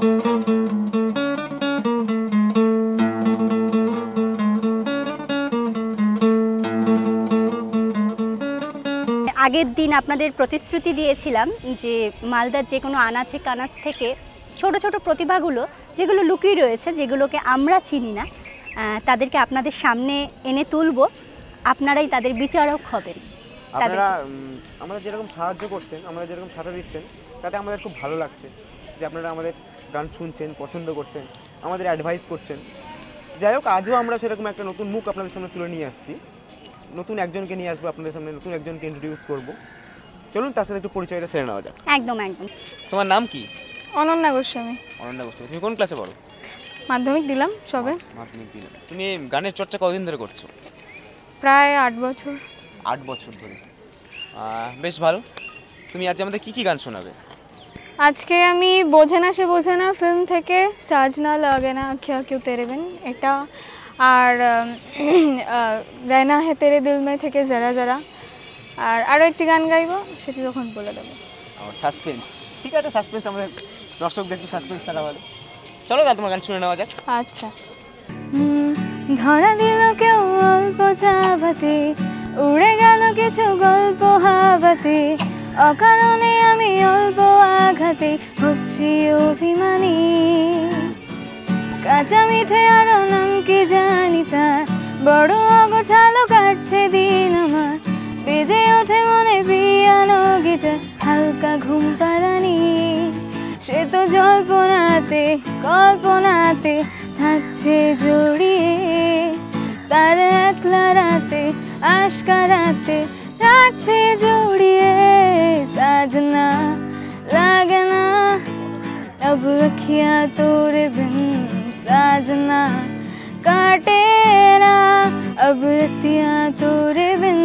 আগের দিন আপনাদের প্রতিশ্রুতি দিয়েছিলাম যে মালদার যে কোনো আনাচে কানাচ থেকে ছোট ছোট প্রতিভাগুলো যেগুলো লুকিয়ে রয়েছে, যেগুলোকে আমরা চিনি না, তাদেরকে আপনাদের সামনে এনে তুলব, আপনারাই তাদের বিচারক হবেন। আপনারা আমাদের যেরকম সাহায্য করছেন, আমাদের যেরকম সাথে দিচ্ছেন, তাতে আমাদের খুব ভালো লাগছে যে আপনারা আমাদের গান শুনছেন, পছন্দ করছেন, আমাদের অ্যাডভাইস করছেন। যাই হোক, আজও আমরা সেরকম একটা নতুন মুখ আপনাদের সামনে তুলে নিয়ে আসছি, নতুন একজনকে নিয়ে আসবো আপনাদের সামনে, নতুন একজনকে ইন্ট্রোডিউস করব। চলুন তার সাথে একটু পরিচয়টা সেরে নেওয়া যাক। একদম একদম। তোমার নাম কি? অনন্যা গোস্বামী। অনন্যা গোস্বামী। তুমি কোন ক্লাসে পড়ো? মাধ্যমিক দিলাম সবে। মাধ্যমিক দিলাম। তুমি গানের চর্চা কতদিন ধরে করছো? প্রায় 8 বছর। 8 বছর ধরে, বেশ ভালো। তুমি আজ আমাদের কি কি গান শোনাবে? আজকে আমি বোঝে না সে বোঝে না ফিল্ম থেকে সাজনা লাগে না আঁখিয়া কিউ তেরে বিন এটা, আর রহনা হে তেরে দিল মে থেকে জরা জরা, আর আরও একটি গান গাইবো, সেটি তখন বলে দেবো। সাসপেন্স, ঠিক আছে, সাসপেন্স আমাদের দর্শকদের একটু সাসপেন্স থাকা ভালো। চলো না তোমার গান শুনে নেওয়া যাক। আচ্ছা। ধরা দিল কেউ অল্প চাবাতে, উড়ে গেল কিছু গল্প হাওয়াতে, অকারণে আমি অল্প আঘাতে হচ্ছি অভিমানী। কাঁচা মিঠে আরো নাম কি জানি তার, বড় অগোছালো কাটছে দিন আমার, বেজে ওঠে মনে পিয়ানো গিটার, হালকা ঘুম পাড়ানি। সে তো জল্পনাতে কল্পনাতে থাকছে জড়িয়ে, তার একলা রাতে আশকারাতে রাখছে জড়িয়ে। সাজনা লাগে না अब अखियाँ तोरे बिन, साजना काटे ना अब रतियाँ तोरे बिन,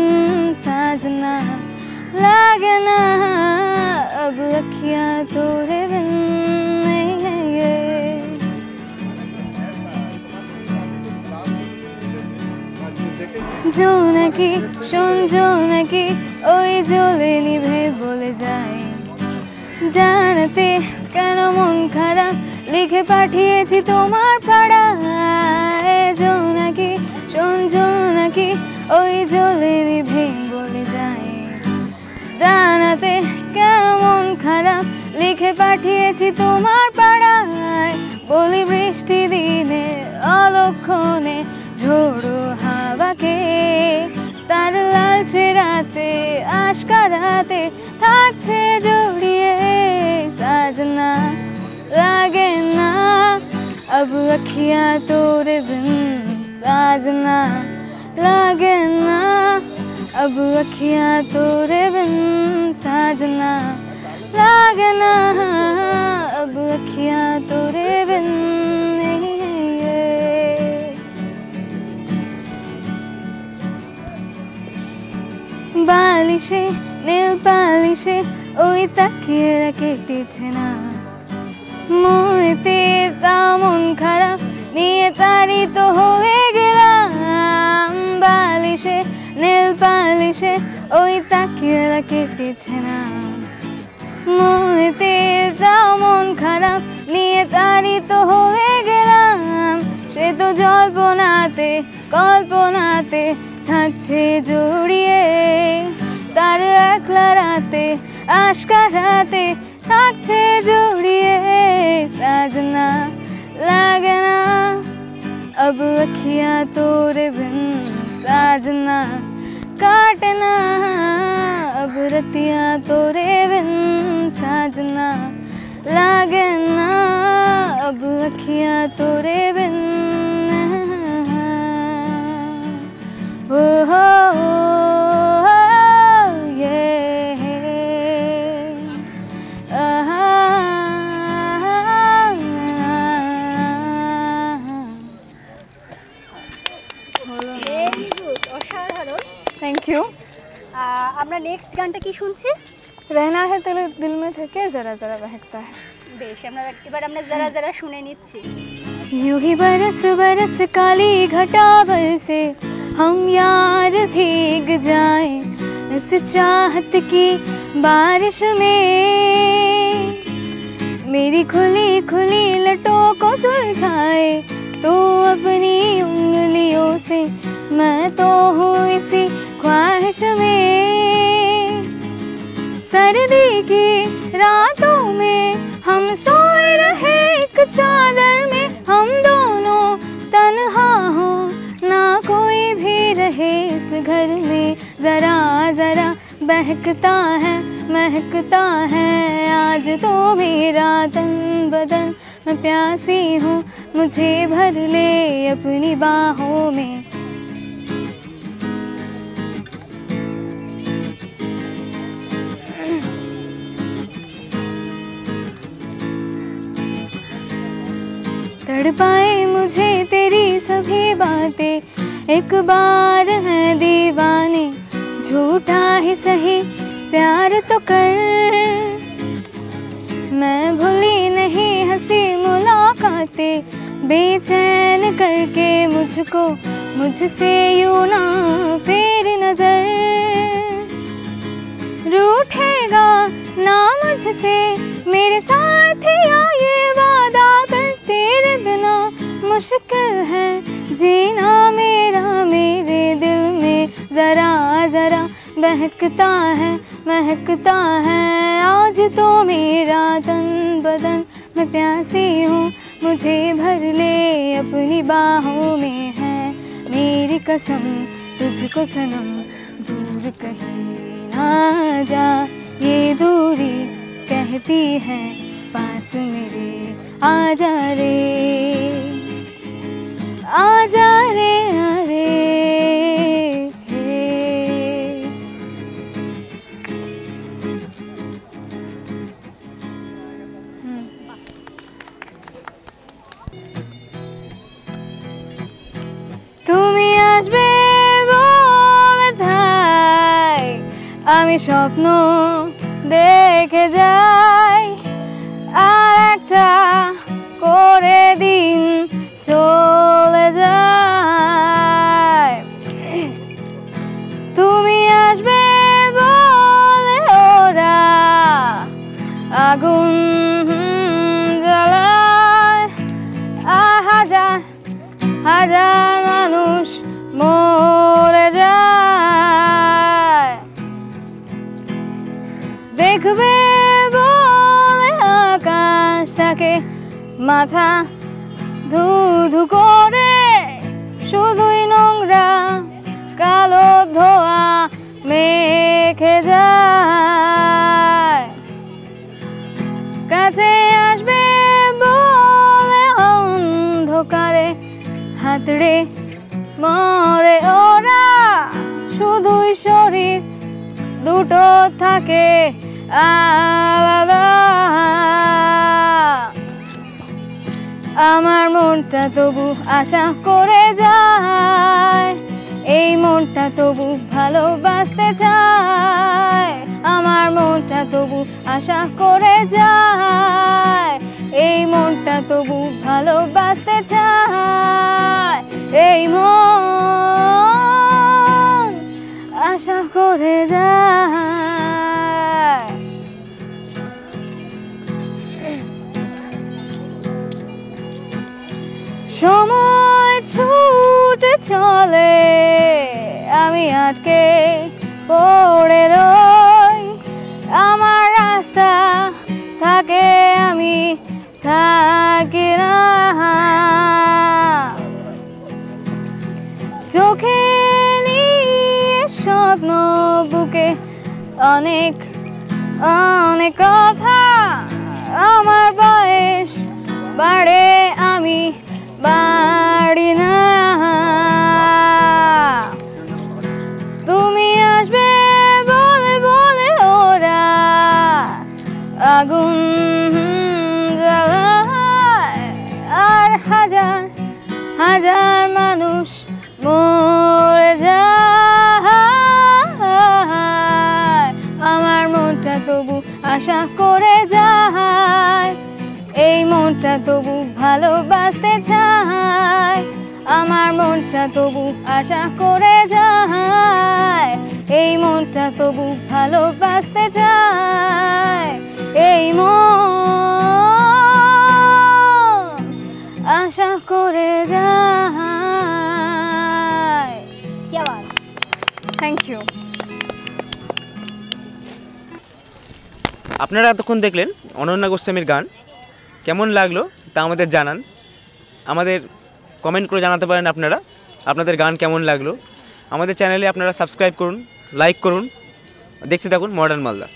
साजना लागे ना अब अखियाँ तोरे बिन। नहीं है ये জোনাকি শোন জোনাকি, ওই জ্বলে নিভে বলে যায়, জানাতে কেন মন খারাপ লিখে পাঠিয়েছি তোমার পাড়ায়। জোনাকি শোন জোনাকি, ওই জ্বলে নিভে বলে যায়, জানাতে কেন মন খারাপ লিখে পাঠিয়েছি তোমার পাড়ায়। বলি বৃষ্টি দিনে অলক্ষণে ঝোড়ো হাওয়াকে, তার লালচে রাতে আশকারাতে থাকছে জড়িয়ে। সাজনা লাগে না अब अखियाँ तोरे बिन, साजना লাগে না अब अखियाँ तोरे बिन, साजना লাগে না अब अखियाँ तोरे बिन। नहीं है ये বালিশে নীল পালিশে ওই তাকিয়ে কেটেছে না, মনেতে তা মন খারাপ নিয়ে তারি তো হয়ে গেলাম। বালিশে নীল পালিশে ওই তাকিয়ে কেটেছে না, মনেতে তা মন খারাপ নিয়ে তারি তো হয়ে গেলাম। সে তো জল্পনাতে কল্পনাতে থাকছে জড়িয়ে, তার একলা রাতে আশকারাতে থাকছে জড়িয়ে। সাজনা লাগে না अब अखियाँ तोरे बिन, साजना काटे ना अब रतियाँ तोरे बिन, साजना लागे ना अब अखियाँ तोरे बिन। ओ हो थैंक यू। আমরা নেক্সট গানটা কি শুনছি? रहना है तेरे दिल में থেকে जरा जरा बहकता है। বেশ, এবার আমরা जरा जरा শুনে নিচ্ছি। यूं ही बरस बरस काली घटा बरसे, हम यार भीग जाएं इस चाहत की बारिश में। मेरी खुली खुली लटों को सुलझाए तो अपनी उंगलियों से, मैं तो हूँ इसी ख्वाहिश में। सर्दी की रातों में हम सोए रहे एक चादर में, हम दोनों तन्हा हो ना कोई भी रहे इस घर में। जरा जरा बहकता है महकता है आज तो मेरा तन बदन, मैं प्यासी हूँ मुझे भर ले अपनी बाहों में। तड़पाए मुझे तेरी सभी बातें, एक बार है दीवाने, झूठा ही सही प्यार तो कर। मैं भूली नहीं हंसी मुलाकातें, बेचैन करके मुझको मुझसे यूं ना फेर नजर। रूठेगा ना मुझसे मेरे साथिया ये वादा कर, तेरे बिना मुश्किल है जीना मेरा मेरे दिल में। जरा जरा बहकता है महकता है आज तो मेरा तन बदन, मैं प्यासी हूँ मुझे भर ले अपनी बाहों में। है मेरी कसम तुझको सनम, दूर कहीं ना जा ये दूरी, कहती है पास मेरे आजा रे आजा रे अरे তুমি আসবে বলে তাই আমি স্বপ্ন দেখে যাই, আর একটা করে দিন চলে যায়। তুমি আসবে বলে ওরা আগুন জ্বালায়, আর হাজার হাজার মানুষ মরে যায়। দেখবে বলে আকাশটাকে মাথা ধু ধু করে, শুধুই নোংরা কালো ধোয়া মেখে যায়। কাছে আসবে বলে অন্ধকারে হাতড়ে মরে ওরা, শুধুই শরীর দুটো থাকে আলাদা। আমার মনটা তবু আশা করে যায়, এই মনটা তবু ভালোবাসতে চায়। আমার মনটা তবু আশা করে যায়, এই মনটা তবু ভালোবাসতে চায়। এই মন আশা করে যায়। সময় ছুটে চলে আমি আটকে পড়ে রই, আমার রাস্তা থাকে আমি থাকি না। চোখে নিয়ে স্বপ্ন বুকে অনেক অনেক কথা, আমার বয়স বাড়ে আমি বাড়ি না। তুমি আসবে বলে বলে ওরা আগুন জ্বালায়, আর হাজার হাজার মানুষ মরে যায়। আমার মনটা তবু আশা করে যায়, এই মনটা তবু ভালোবাসতে চায়। আমার মনটা তবু আশা করে যায়, এই মনটা তবু ভালোবাসতে চায়। এই মন আশা করে যায়। Thank you. আপনারা এতক্ষণ দেখলেন অনন্যা গোস্বামীর গান। কেমন লাগলো তা আমাদের জানান, আমাদের কমেন্ট করে জানাতে পারেন আপনারা আপনাদের গান কেমন লাগলো। আমাদের চ্যানেলে আপনারা সাবস্ক্রাইব করুন, লাইক করুন, দেখতে থাকুন মডার্ন মালদা।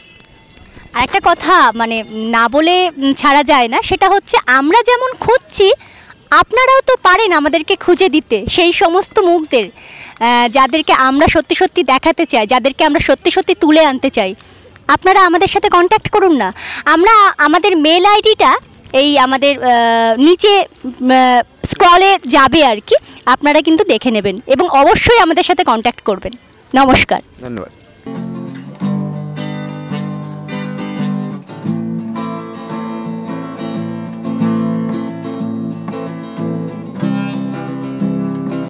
আরেকটা কথা মানে না বলে ছাড়া যায় না, সেটা হচ্ছে আমরা যেমন খুঁজছি আপনারাও তো পারেন আমাদেরকে খুঁজে দিতে সেই সমস্ত মুখদের যাদেরকে আমরা সত্যি সত্যি দেখাতে চাই, যাদেরকে আমরা সত্যি সত্যি তুলে আনতে চাই। আপনারা আমাদের সাথে কন্ট্যাক্ট করুন না। আমরা আমাদের মেল আইডিটা এই আমাদের নিচে স্ক্রলে যাবে আর কি, আপনারা কিন্তু দেখে নেবেন এবং অবশ্যই আমাদের সাথে কন্ট্যাক্ট করবেন। নমস্কার, ধন্যবাদ।